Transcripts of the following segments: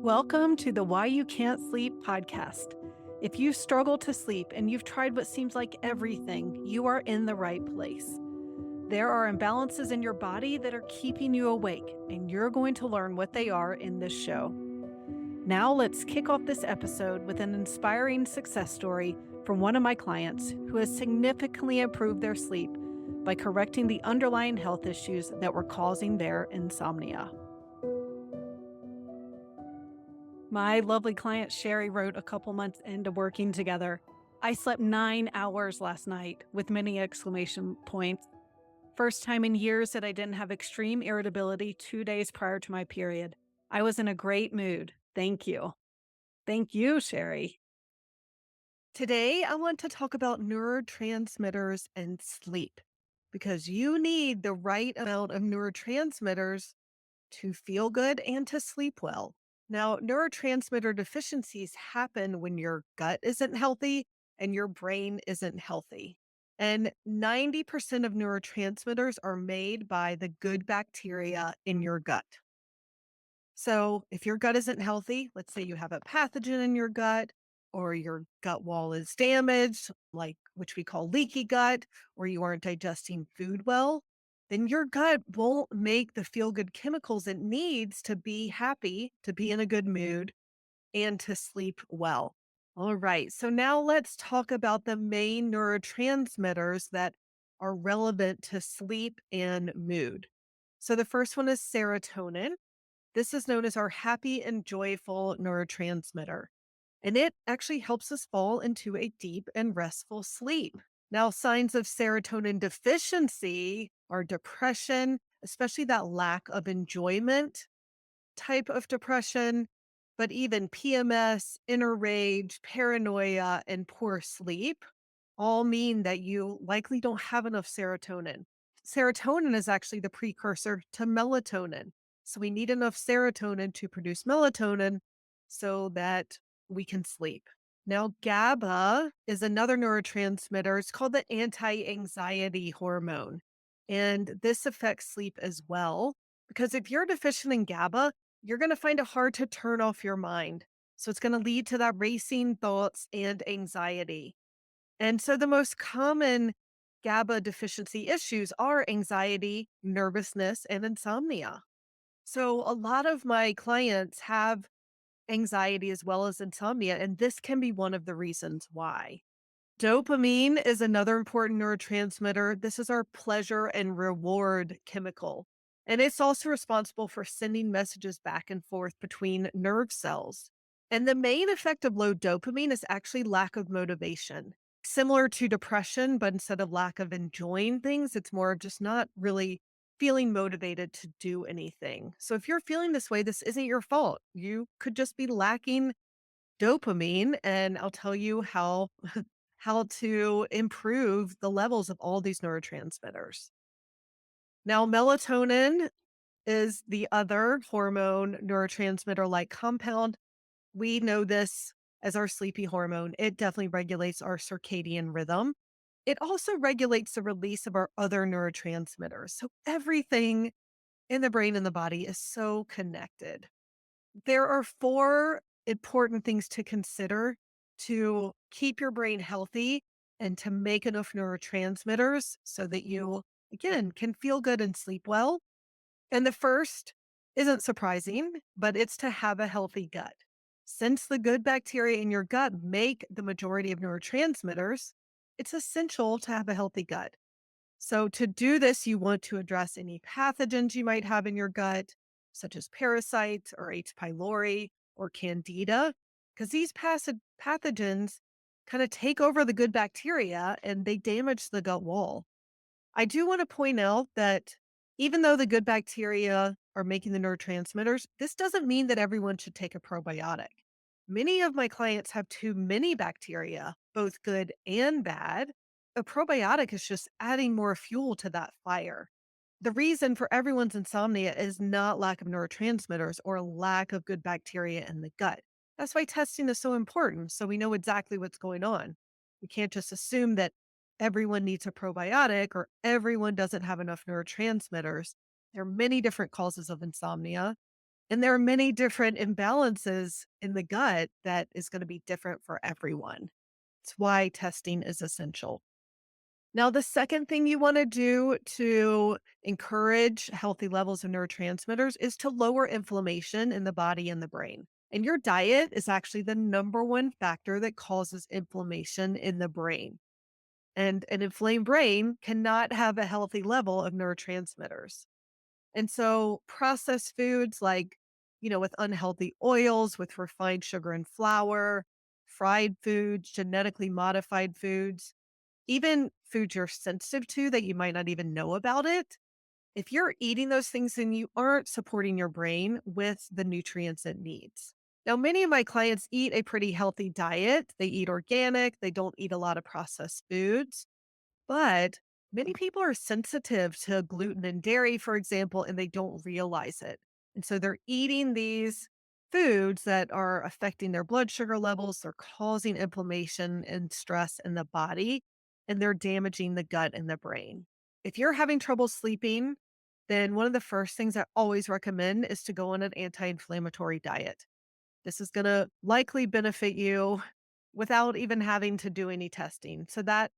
Welcome to the Why You Can't Sleep podcast. If you struggle to sleep and you've tried what seems like everything, you are in the right place. There are imbalances in your body that are keeping you awake, and you're going to learn what they are in this show. Now, let's kick off this episode with an inspiring success story from one of my clients who has significantly improved their sleep by correcting the underlying health issues that were causing their insomnia. My lovely client Sherry wrote a couple months into working together. I slept 9 hours last night with many exclamation points. First time in years that I didn't have extreme irritability 2 days prior to my period. I was in a great mood. Thank you. Thank you, Sherry. Today, I want to talk about neurotransmitters and sleep because you need the right amount of neurotransmitters to feel good and to sleep well. Now, neurotransmitter deficiencies happen when your gut isn't healthy and your brain isn't healthy. And 90% of neurotransmitters are made by the good bacteria in your gut. So, if your gut isn't healthy, let's say you have a pathogen in your gut or your gut wall is damaged, like which we call leaky gut, or you aren't digesting food well, then your gut won't make the feel good chemicals it needs to be happy, to be in a good mood, and to sleep well. All right. So now let's talk about the main neurotransmitters that are relevant to sleep and mood. So the first one is serotonin. This is known as our happy and joyful neurotransmitter, and it actually helps us fall into a deep and restful sleep. Now, signs of serotonin deficiency are depression, especially that lack of enjoyment type of depression, but even PMS, inner rage, paranoia, and poor sleep all mean that you likely don't have enough serotonin. Serotonin is actually the precursor to melatonin. So we need enough serotonin to produce melatonin so that we can sleep. Now, GABA is another neurotransmitter. It's called the anti anxiety hormone. And this affects sleep as well. Because if you're deficient in GABA, you're going to find it hard to turn off your mind. So it's going to lead to that racing thoughts and anxiety. And so the most common GABA deficiency issues are anxiety, nervousness, and insomnia. So a lot of my clients have anxiety as well as insomnia, and this can be one of the reasons why. Dopamine is another important neurotransmitter. This is our pleasure and reward chemical. And it's also responsible for sending messages back and forth between nerve cells. And the main effect of low dopamine is actually lack of motivation. Similar to depression, but instead of lack of enjoying things, it's more of just not really feeling motivated to do anything. So if you're feeling this way, this isn't your fault. You could just be lacking dopamine, and I'll tell you how to improve the levels of all these neurotransmitters. Now, melatonin is the other hormone neurotransmitter like compound. We know this as our sleepy hormone. It definitely regulates our circadian rhythm. It also regulates the release of our other neurotransmitters. So everything in the brain and the body is so connected. There are four important things to consider to keep your brain healthy and to make enough neurotransmitters so that you, again, can feel good and sleep well. And the first isn't surprising, but it's to have a healthy gut. Since the good bacteria in your gut make the majority of neurotransmitters, it's essential to have a healthy gut. So, to do this, you want to address any pathogens you might have in your gut, such as parasites or H. pylori or candida, because these pathogens kind of take over the good bacteria and they damage the gut wall. I do want to point out that even though the good bacteria are making the neurotransmitters, this doesn't mean that everyone should take a probiotic. Many of my clients have too many bacteria, both good and bad. A probiotic is just adding more fuel to that fire. The reason for everyone's insomnia is not lack of neurotransmitters or lack of good bacteria in the gut. That's why testing is so important, so we know exactly what's going on. We can't just assume that everyone needs a probiotic or everyone doesn't have enough neurotransmitters. There are many different causes of insomnia. And there are many different imbalances in the gut that is going to be different for everyone. It's why testing is essential. Now, the second thing you want to do to encourage healthy levels of neurotransmitters is to lower inflammation in the body and the brain. And your diet is actually the number one factor that causes inflammation in the brain. And an inflamed brain cannot have a healthy level of neurotransmitters. And so processed foods like, with unhealthy oils, with refined sugar and flour, fried foods, genetically modified foods, even foods you're sensitive to that you might not even know about it. If you're eating those things, then you aren't supporting your brain with the nutrients it needs. Now, many of my clients eat a pretty healthy diet. They eat organic, they don't eat a lot of processed foods. But many people are sensitive to gluten and dairy, for example, and they don't realize it. And so they're eating these foods that are affecting their blood sugar levels. They're causing inflammation and stress in the body, and they're damaging the gut and the brain. If you're having trouble sleeping, then one of the first things I always recommend is to go on an anti inflammatory diet. This is going to likely benefit you without even having to do any testing. So that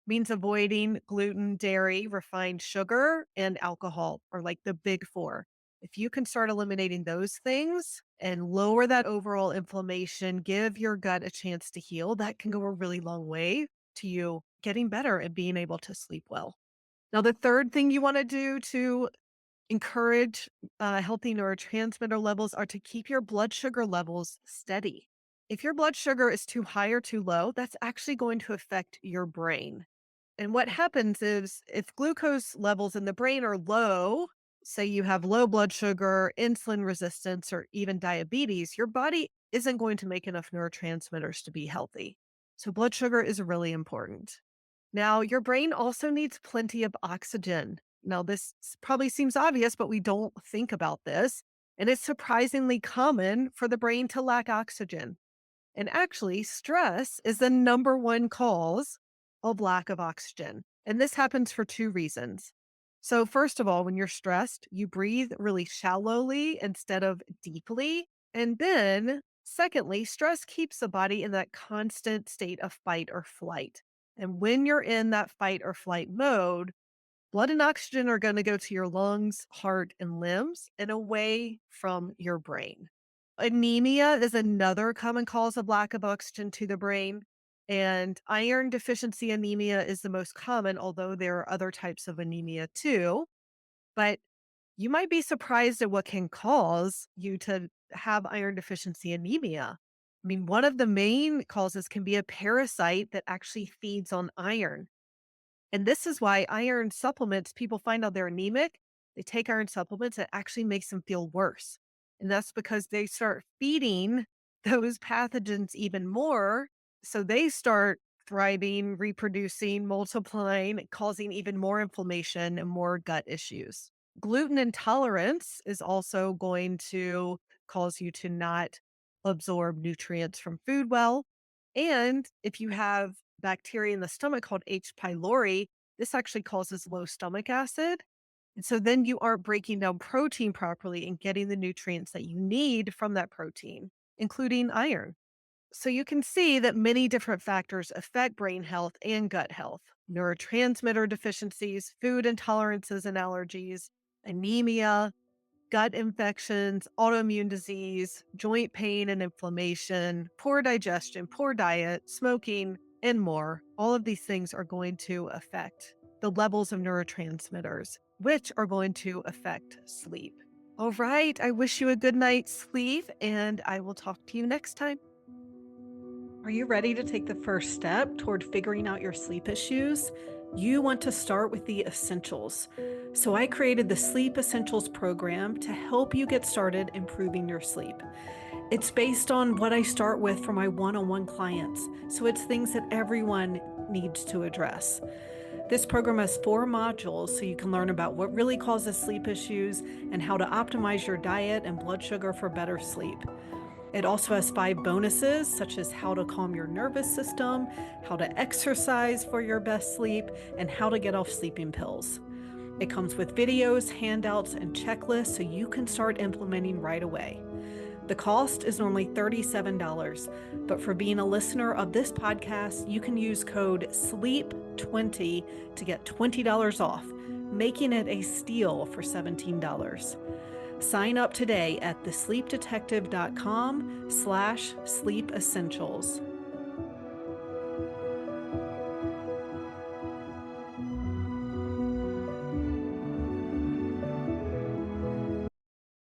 means avoiding gluten, dairy, refined sugar, and alcohol are like the big four. If you can start eliminating those things and lower that overall inflammation, give your gut a chance to heal, that can go a really long way to you getting better and being able to sleep well. Now, the third thing you want to do to encourage healthy neurotransmitter levels are to keep your blood sugar levels steady. If your blood sugar is too high or too low, that's actually going to affect your brain. And what happens is if glucose levels in the brain are low, say you have low blood sugar, insulin resistance, or even diabetes, your body isn't going to make enough neurotransmitters to be healthy. So, blood sugar is really important. Now, your brain also needs plenty of oxygen. Now, probably seems obvious, but we don't think about this. And it's surprisingly common for the brain to lack oxygen. And actually, stress is the number one cause of lack of oxygen. And this happens for two reasons. So, first of all, when you're stressed, you breathe really shallowly instead of deeply. And then, secondly, stress keeps the body in that constant state of fight or flight. And when you're in that fight or flight mode, blood and oxygen are going to go to your lungs, heart, and limbs and away from your brain. Anemia is another common cause of lack of oxygen to the brain. And iron deficiency anemia is the most common, although there are other types of anemia too. But you might be surprised at what can cause you to have iron deficiency anemia. I mean, one of the main causes can be a parasite that actually feeds on iron. And this is why iron supplements, people find out they're anemic, they take iron supplements, it actually makes them feel worse. And that's because they start feeding those pathogens even more. So they start thriving, reproducing, multiplying, causing even more inflammation and more gut issues. Gluten intolerance is also going to cause you to not absorb nutrients from food well. And if you have bacteria in the stomach called H. pylori, this actually causes low stomach acid. And so then you aren't breaking down protein properly and getting the nutrients that you need from that protein, including iron. So you can see that many different factors affect brain health and gut health: neurotransmitter deficiencies, food intolerances and allergies, anemia, gut infections, autoimmune disease, joint pain and inflammation, poor digestion, poor diet, smoking, and more. All of these things are going to affect the levels of neurotransmitters, which are going to affect sleep. All right. I wish you a good night's sleep, and I will talk to you next time. Are you ready to take the first step toward figuring out your sleep issues? You want to start with the essentials. So, I created the Sleep Essentials program to help you get started improving your sleep. It's based on what I start with for my one on one clients. So, it's things that everyone needs to address. This program has 4 modules so you can learn about what really causes sleep issues and how to optimize your diet and blood sugar for better sleep. It also has 5 bonuses, such as how to calm your nervous system, how to exercise for your best sleep, and how to get off sleeping pills. It comes with videos, handouts, and checklists so you can start implementing right away. The cost is normally $37, but for being a listener of this podcast, you can use code SLEEP20 to get $20 off, making it a steal for $17. Sign up today at thesleepdetective.com/sleep essentials.